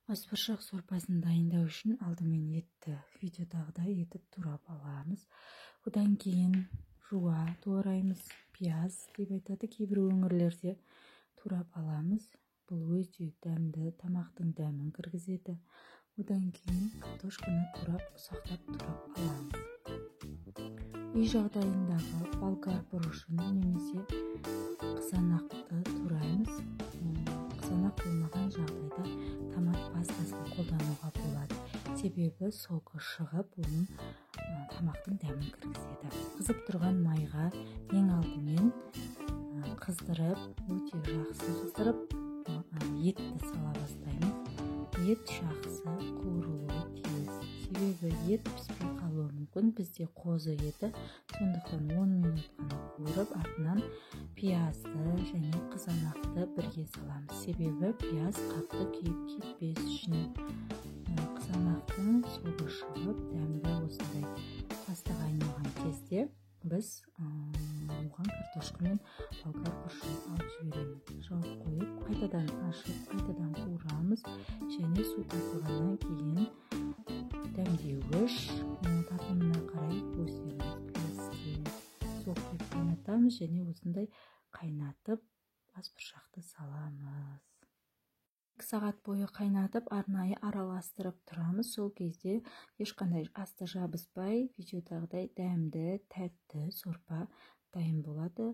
Асбұршақ сорпасын дайындау үшін алдымен етті видеодағыдай етіп турап аламыз. Одан кейін жуа туараймыз. Пияз деп айтады кейбір өңірлерде, турап аламыз. Бұл өте дәмді, тамақтың дәмін кіргізеді. Одан кейін картошканы турап, ұсақтап турап аламыз. Үй жағдайындағы болгар бұрышын немесе қызанақты тураймыз. Қызанақ болмаған жағдайда томат пастасын қолдануға болады. Себебі соғы шығып, оның тамақтың дәмін кіргізеді. Қызып тұрған майға ең алдымен қыздырып, өте жақсы қыздырып, етті сала бастаймыз. Ет жақсы қуырылуы тиіс. Себебі ет піспей қалуы мүмкін. Бізде қозы еті, сондықтан 10 минут қана қуырып, артынан пиязды және қызанақты бірге саламыз. Себебі пияз қатты күйіп кетпес үшін. Қызанақтың соғы шығып, дәмді осындай пастаға айналған кезде біз оған картошка мен болгар бұрышын алып жібереміз. Жауып қойып, қайтадан ашып, қайтадан қуырамыз және су тартылғаннан кейін дәмдеуіш татымына қарай өздеріңіз білесіздер. Соқ деп қайнатамыз және осындай қайнатып асбұршақты саламыз. 2 сағат бойы қайнатып, арнайы араластырып тұрамыз. Сол кезде ешқандай асты жабыспай, видеодағыдай дәмді, тәтті сорпа дайын болады.